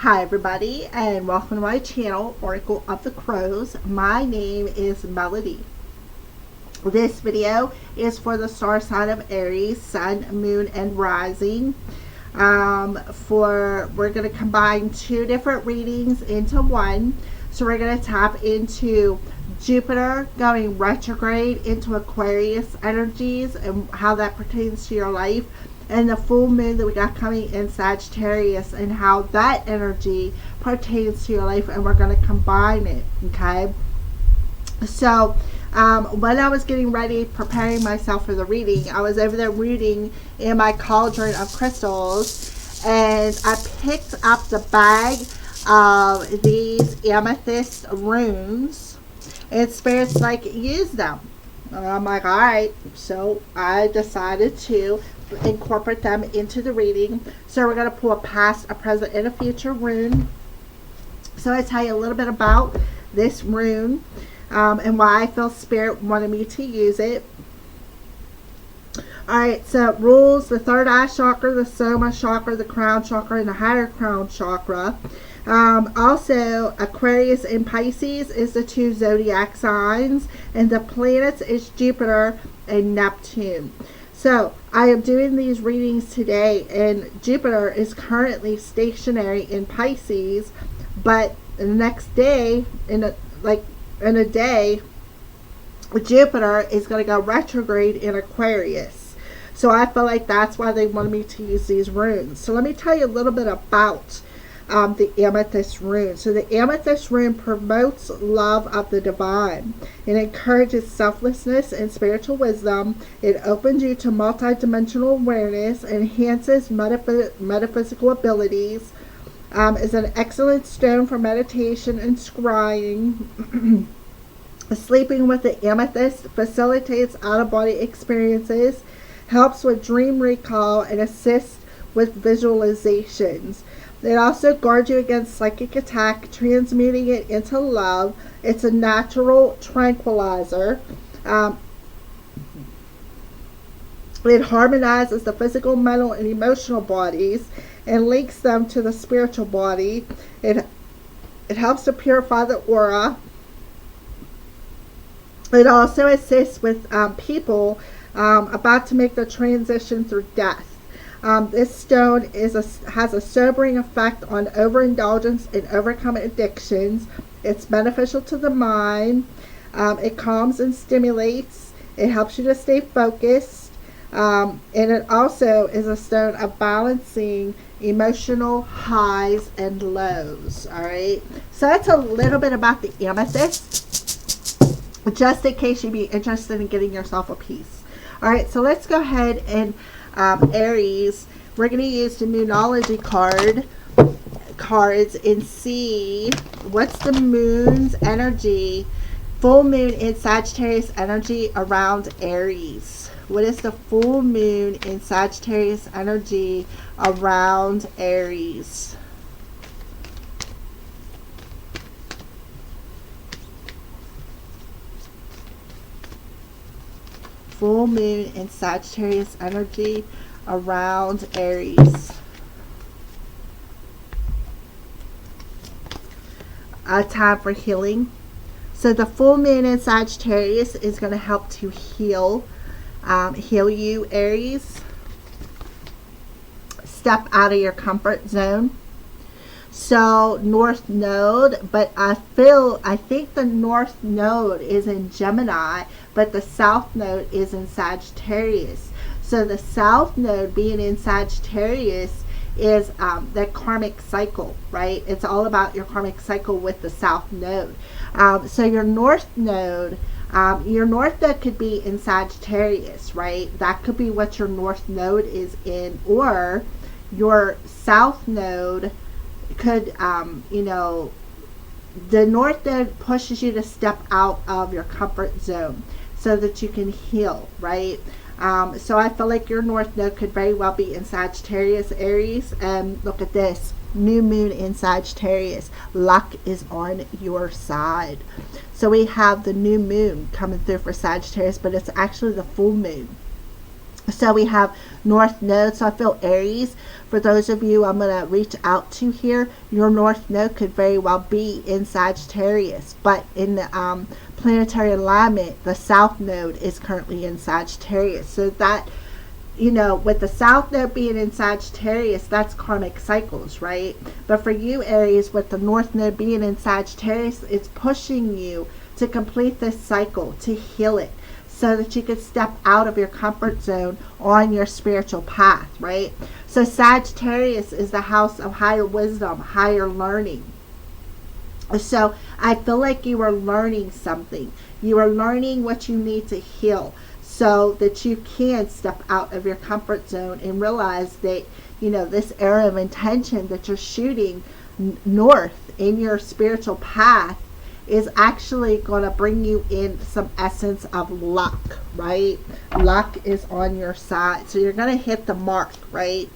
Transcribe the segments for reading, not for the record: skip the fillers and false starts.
Hi everybody, and welcome to my channel, Oracle of the Crows. My name is Melody. This video is for the star sign of Aries, Sun, Moon, and Rising. We're going to combine two different readings into one. So we're going to tap into Jupiter going retrograde into Aquarius energies and how that pertains to your life, and the full moon that we got coming in Sagittarius and how that energy pertains to your life, and we're going to combine it. Okay, so when I was getting ready, preparing myself for the reading, I was over there rooting in my cauldron of crystals, and I picked up the bag of these amethyst runes, and Spirit's like, use them. And I'm like, alright. So I decided to incorporate them into the reading. So we're going to pull a past, a present, and a future rune. So I tell you a little bit about this rune and why I feel Spirit wanted me to use it. Alright, so it rules the third eye chakra, the soma chakra, the crown chakra, and the higher crown chakra. Also, Aquarius and Pisces is the two zodiac signs, and the planets is Jupiter and Neptune. So I am doing these readings today, and Jupiter is currently stationary in Pisces, but the next day, in a day, Jupiter is going to go retrograde in Aquarius. So I feel like that's why they wanted me to use these runes. So let me tell you a little bit about the amethyst rune. So the amethyst rune promotes love of the divine. It encourages selflessness and spiritual wisdom. It opens you to multidimensional awareness, enhances metaphysical abilities, is an excellent stone for meditation and scrying. Sleeping with the amethyst facilitates out-of-body experiences, helps with dream recall, and assists with visualizations. It also guards you against psychic attack, transmuting it into love. It's a natural tranquilizer. It harmonizes the physical, mental, and emotional bodies and links them to the spiritual body. It helps to purify the aura. It also assists with people about to make the transition through death. This stone has a sobering effect on overindulgence and overcoming addictions. It's beneficial to the mind. It calms and stimulates. It helps you to stay focused. And it also is a stone of balancing emotional highs and lows. Alright, so that's a little bit about the amethyst, just in case you'd be interested in getting yourself a piece. Alright, so let's go ahead and Aries, we're going to use the Moonology cards and see what's the moon's energy, full moon in Sagittarius energy around Aries. What is the full moon in Sagittarius energy around Aries? Full moon in Sagittarius energy around Aries. A time for healing. So the full moon in Sagittarius is going to help to heal you, Aries. Step out of your comfort zone. So North Node, but I think the North Node is in Gemini, but the South Node is in Sagittarius. So the South Node being in Sagittarius is the karmic cycle, right? It's all about your karmic cycle with the South Node. So your North Node could be in Sagittarius, right? That could be what your North Node is in, or your South Node could, the North Node pushes you to step out of your comfort zone so that you can heal, right? So I feel like your North Node could very well be in Sagittarius, Aries. And look at this, new moon in Sagittarius. Luck is on your side. So we have the new moon coming through for Sagittarius, but it's actually the full moon. So we have North Node. So I feel Aries, for those of you I'm going to reach out to here, your North Node could very well be in Sagittarius. But in the planetary alignment, the South Node is currently in Sagittarius. So that, you know, with the South Node being in Sagittarius, that's karmic cycles, right? But for you, Aries, with the North Node being in Sagittarius, it's pushing you to complete this cycle, to heal it, so that you could step out of your comfort zone on your spiritual path, right? So Sagittarius is the house of higher wisdom, higher learning. So I feel like you are learning something. You are learning what you need to heal so that you can step out of your comfort zone and realize that, you know, this arrow of intention that you're shooting north in your spiritual path is actually going to bring you in some essence of luck, right? Luck is on your side. So you're going to hit the mark, right?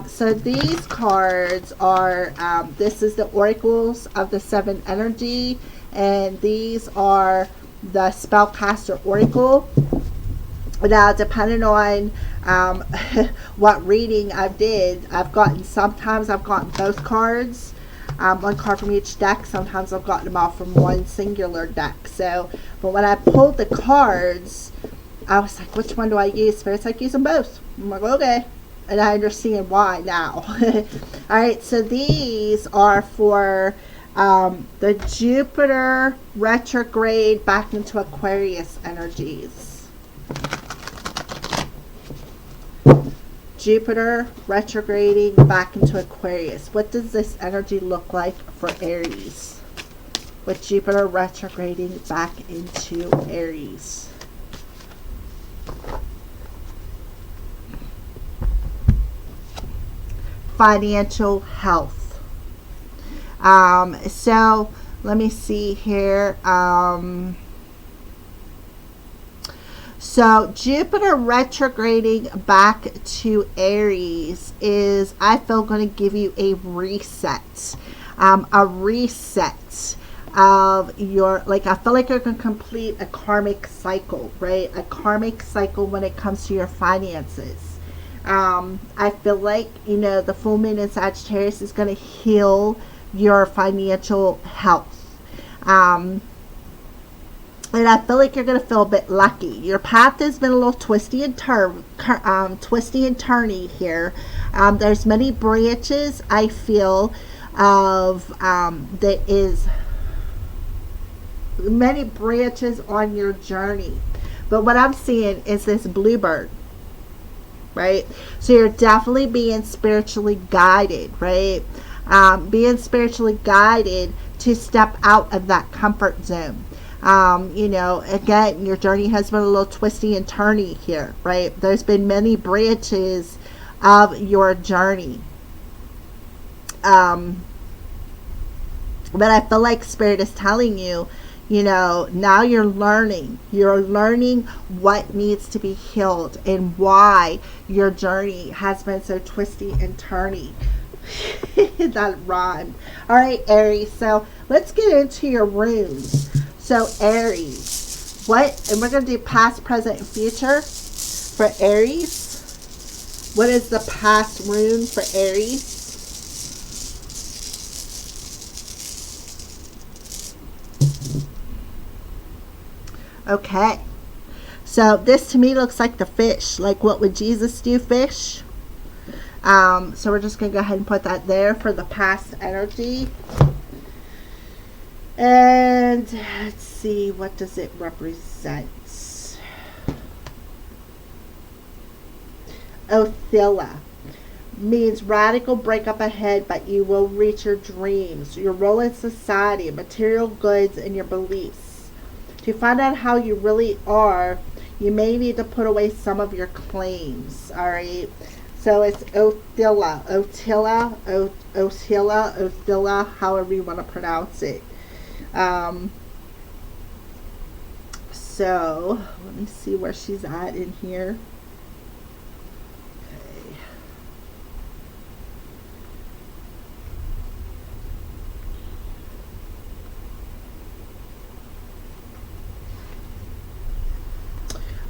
So these cards are, this is the Oracles of the Seven Energy, and these are the Spellcaster Oracle. Now, depending on what reading I did, sometimes I've gotten both cards. One card from each deck. Sometimes I've gotten them all from one singular deck. So, but when I pulled the cards, I was like, which one do I use? Spirit's like, use them both. I'm like, okay. And I understand why now. Alright, so these are for the Jupiter retrograde back into Aquarius energies. Jupiter retrograding back into Aquarius. What does this energy look like for Aries? With Jupiter retrograding back into Aries. Financial health. So let me see here. So Jupiter retrograding back to Aries is, I feel, going to give you a reset. A reset of your, like, I feel like you're going to complete a karmic cycle, right? A karmic cycle when it comes to your finances. I feel like, you know, the full moon in Sagittarius is going to heal your financial health. And I feel like you're going to feel a bit lucky. Your path has been a little twisty and turny here. There's many branches, I feel, of that is many branches on your journey. But what I'm seeing is this bluebird, right? So you're definitely being spiritually guided, right? Being spiritually guided to step out of that comfort zone. You know, again, your journey has been a little twisty and turny here, right? There's been many branches of your journey. But I feel like Spirit is telling you, you know, now you're learning what needs to be healed and why your journey has been so twisty and turny. That rhymed. All right, Aries. So let's get into your runes. So Aries, and we're going to do past, present, and future for Aries. What is the past rune for Aries? Okay. So this to me looks like the fish. Like, what would Jesus do, fish? So we're just going to go ahead and put that there for the past energy. And let's see, what does it represent? Othilla means radical breakup ahead, but you will reach your dreams, your role in society, material goods, and your beliefs. To find out how you really are, you may need to put away some of your claims. All right. So it's Othilla, however you want to pronounce it. So let me see where she's at in here.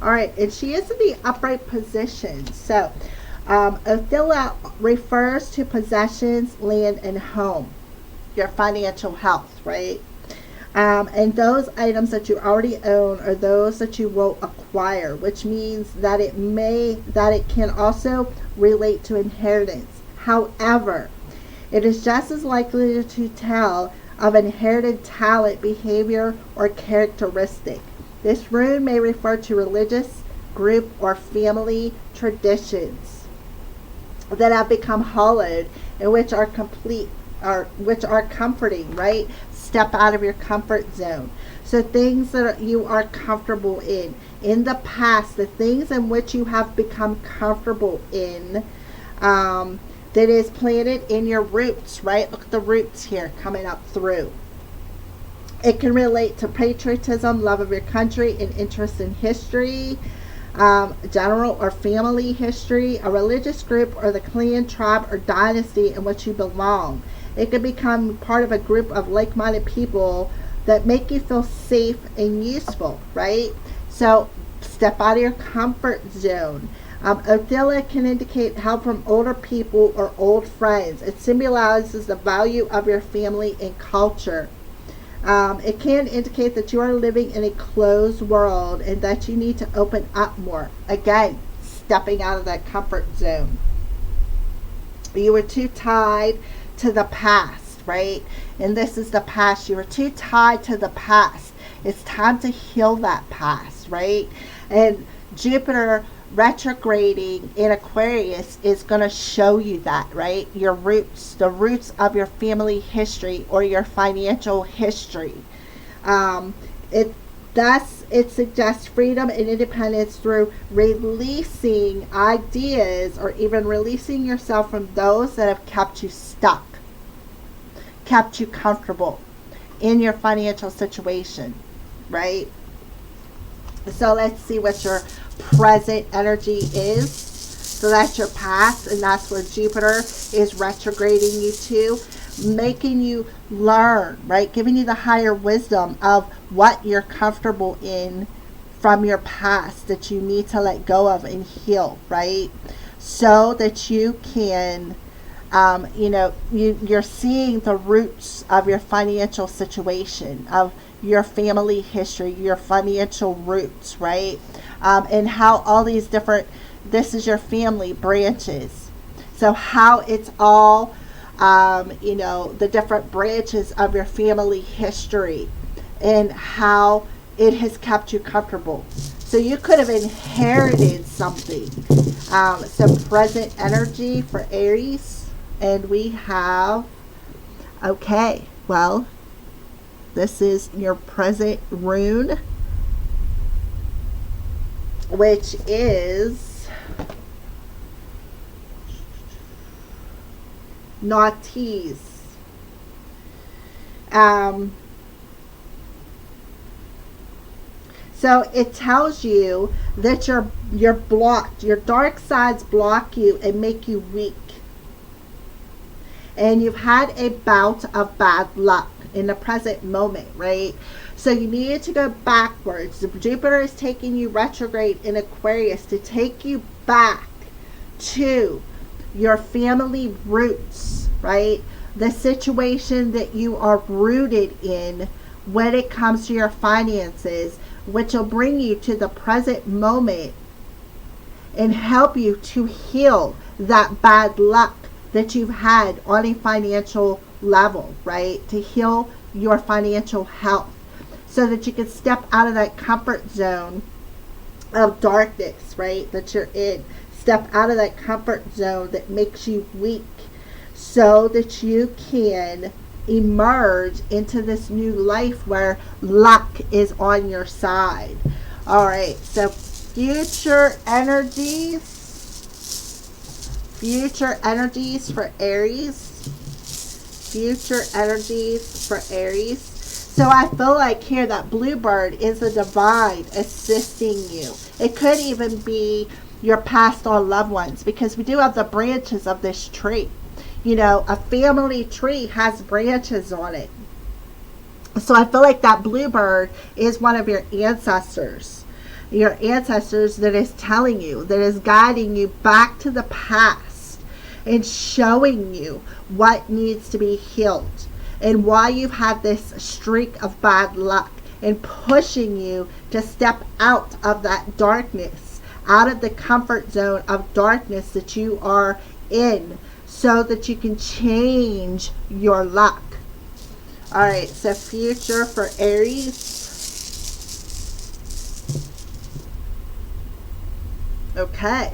Okay. All right, and she is in the upright position. So, Othella refers to possessions, land, and home, your financial health, right? And those items that you already own are those that you will acquire, which means that it can also relate to inheritance. However, it is just as likely to tell of inherited talent, behavior, or characteristic. This rune may refer to religious, group, or family traditions that have become hollowed and which are comforting, right? Step out of your comfort zone. So things that you are comfortable in the past, the things in which you have become comfortable in, that is planted in your roots, right? Look at the roots here coming up through. It can relate to patriotism, love of your country, and interest in history, general or family history, a religious group, or the clan, tribe, or dynasty in which you belong. It can become part of a group of like-minded people that make you feel safe and useful, right? So step out of your comfort zone. Othella can indicate help from older people or old friends. It symbolizes the value of your family and culture. It can indicate that you are living in a closed world and that you need to open up more. Again, stepping out of that comfort zone. You were too tied to the past, right? And this is the past. You were too tied to the past. It's time to heal that past, right? And Jupiter retrograding in Aquarius is going to show you that, right? Your roots, the roots of your family history or your financial history. It suggests freedom and independence through releasing ideas or even releasing yourself from those that have kept you stuck, kept you comfortable in your financial situation, right? So let's see what your present energy is. So that's your past, and that's where Jupiter is retrograding you to, making you learn, right? Giving you the higher wisdom of what you're comfortable in from your past that you need to let go of and heal, right? So that you can, you're seeing the roots of your financial situation, of your family history, your financial roots, right? And how all these different, this is your family branches. So how it's all, the different branches of your family history and how it has kept you comfortable. So you could have inherited something. So present energy for Aries. And we have, okay, well, this is your present rune, which is Naughties. So it tells you that you're blocked. Your dark sides block you and make you weak. And you've had a bout of bad luck in the present moment, right? So you needed to go backwards. Jupiter is taking you retrograde in Aquarius to take you back to your family roots, right? The situation that you are rooted in when it comes to your finances, which will bring you to the present moment and help you to heal that bad luck that you've had on a financial level, right? To heal your financial health so that you can step out of that comfort zone of darkness, right? That you're in. Step out of that comfort zone that makes you weak so that you can emerge into this new life where luck is on your side. All right, so future energies for Aries. Future energies for Aries. So I feel like here that bluebird is a divine assisting you. It could even be your passed on loved ones, because we do have the branches of this tree. You know, a family tree has branches on it. So I feel like that bluebird is one of your ancestors your ancestors that is telling you, that is guiding you back to the past and showing you what needs to be healed and why you've had this streak of bad luck, and pushing you to step out of that darkness, out of the comfort zone of darkness that you are in, so that you can change your luck. All right, so future for Aries. Okay,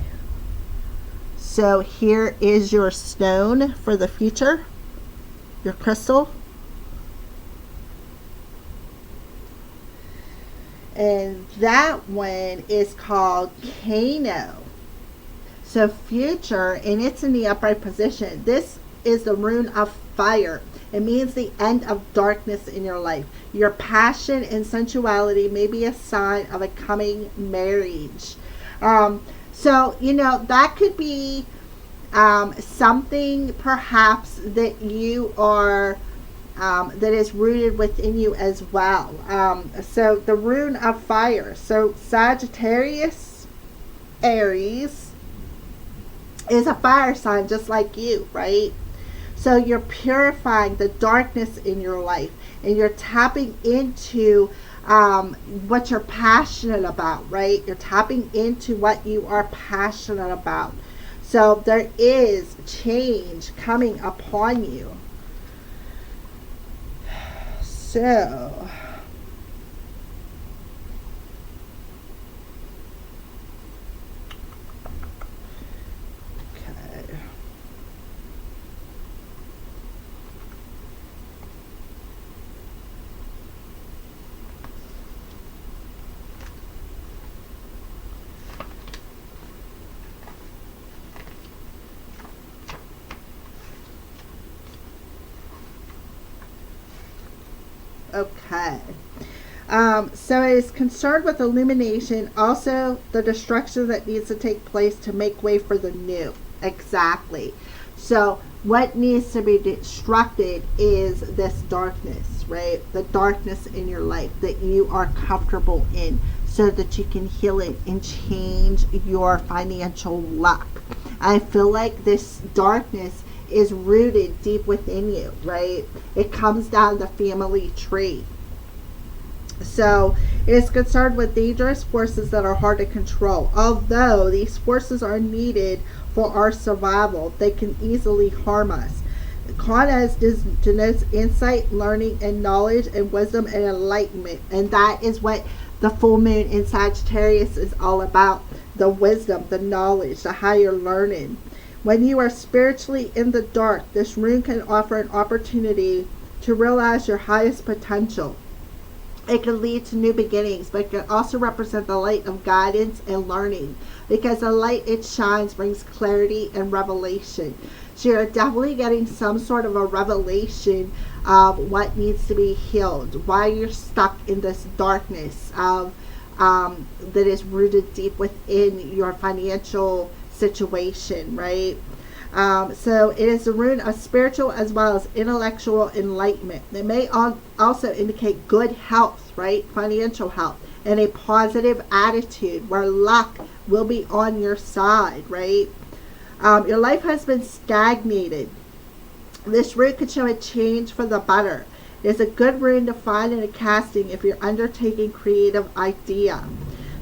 so here is your stone for the future, your crystal. And that one is called Kano. So future, and it's in the upright position. This is the rune of fire. It means the end of darkness in your life. Your passion and sensuality may be a sign of a coming marriage. So, you know, that could be something perhaps that you are, that is rooted within you as well. So the rune of fire. So Sagittarius, Aries is a fire sign just like you, right? So you're purifying the darkness in your life, and you're tapping into what you're passionate about, right? You're tapping into what you are passionate about. So there is change coming upon you. So okay. So it is concerned with illumination, also the destruction that needs to take place to make way for the new. Exactly. So what needs to be destructed is this darkness, right? The darkness in your life that you are comfortable in, so that you can heal it and change your financial luck. I feel like this darkness is rooted deep within you, right? It comes down the family tree. So it is concerned with dangerous forces that are hard to control. Although these forces are needed for our survival, they can easily harm us. Kanas denotes insight, learning, and knowledge, and wisdom and enlightenment. And that is what the full moon in Sagittarius is all about. The wisdom, the knowledge, the higher learning. When you are spiritually in the dark, this rune can offer an opportunity to realize your highest potential. It can lead to new beginnings, but it can also represent the light of guidance and learning, because the light it shines brings clarity and revelation. So you're definitely getting some sort of a revelation of what needs to be healed, why you're stuck in this darkness of that is rooted deep within your financial situation, right? So it is a rune of spiritual as well as intellectual enlightenment. It may also indicate good health, right? Financial health, and a positive attitude where luck will be on your side, right? Your life has been stagnated. This rune could show a change for the better. It is a good rune to find in a casting if you're undertaking creative idea.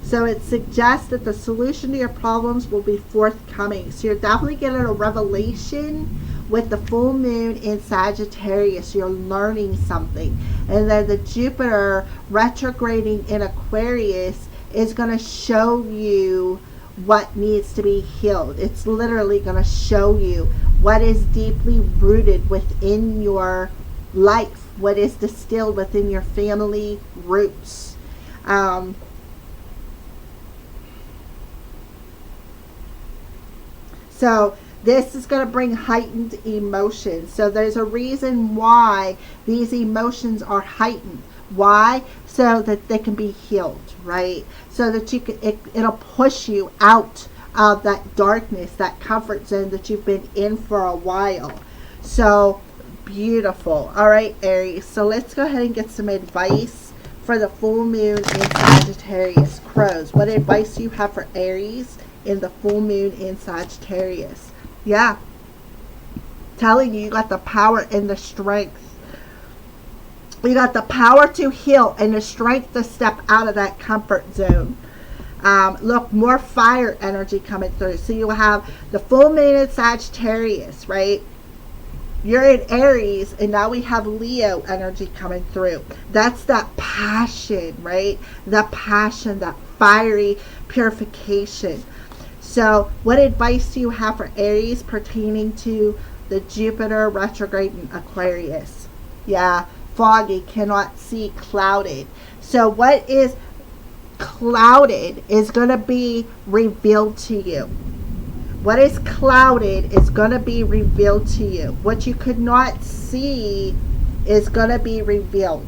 So it suggests that the solution to your problems will be forthcoming. So you're definitely getting a revelation with the full moon in Sagittarius. You're learning something. And then the Jupiter retrograding in Aquarius is going to show you what needs to be healed. It's literally going to show you what is deeply rooted within your life, what is distilled within your family roots. So this is going to bring heightened emotions. So there's a reason why these emotions are heightened. Why? So that they can be healed, right? So that you can, it'll push you out of that darkness, that comfort zone that you've been in for a while. So beautiful. All right, Aries. So let's go ahead and get some advice for the full moon in Sagittarius. Crows, what advice do you have for Aries in the full moon in Sagittarius? Yeah. Telling you, you got the power and the strength. You got the power to heal and the strength to step out of that comfort zone. Look, more fire energy coming through. So you have the full moon in Sagittarius, right? You're in Aries, and now we have Leo energy coming through. That's that passion, right? The passion, that fiery purification. So what advice do you have for Aries pertaining to the Jupiter retrograde in Aquarius? Yeah, foggy, cannot see, clouded. So what is clouded is going to be revealed to you. What is clouded is going to be revealed to you. What you could not see is going to be revealed.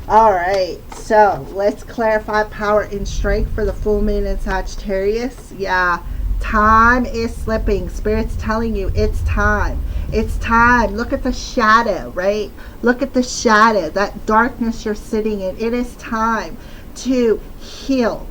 All right, so let's clarify power and strength for the full moon in Sagittarius. Yeah, time is slipping. Spirit's telling you it's time. It's time. Look at the shadow, right? Look at the shadow, that darkness you're sitting in. It is time to heal.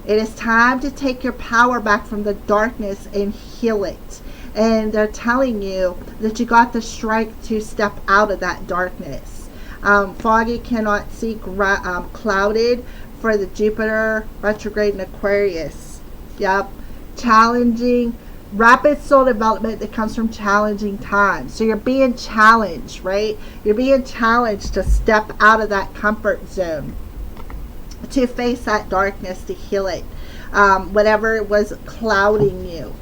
It is time to take your power back from the darkness and heal it. And they're telling you that you got the strength to step out of that darkness. Foggy, cannot see, clouded for the Jupiter retrograde in Aquarius. Yep. Challenging, rapid soul development that comes from challenging times. So you're being challenged, right? You're being challenged to step out of that comfort zone, to face that darkness, to heal it. Whatever was clouding you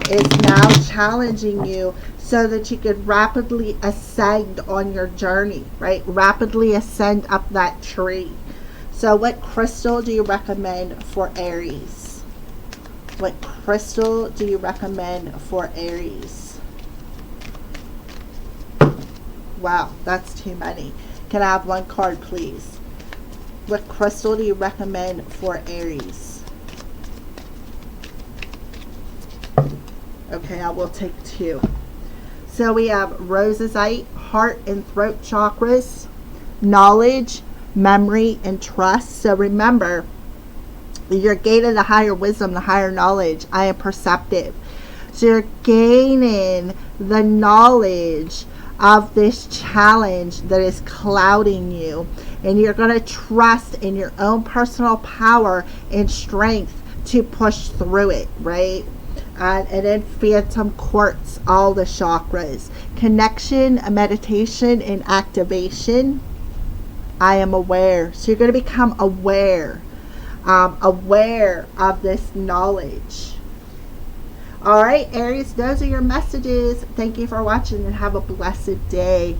is now challenging you so that you could rapidly ascend on your journey, right? Rapidly ascend up that tree. So what crystal do you recommend for Aries? What crystal do you recommend for Aries? Wow, that's too many. Can I have one card, please? What crystal do you recommend for Aries? Okay, I will take two. So we have rosazite, heart and throat chakras, knowledge, memory, and trust. So remember, you're gaining the higher wisdom, the higher knowledge. I am perceptive. So you're gaining the knowledge of this challenge that is clouding you, and you're going to trust in your own personal power and strength to push through it, right? And then phantom quartz, all the chakras, connection, meditation, and activation. I am aware. So you're going to become aware of this knowledge. All right, Aries, those are your messages. Thank you for watching and have a blessed day.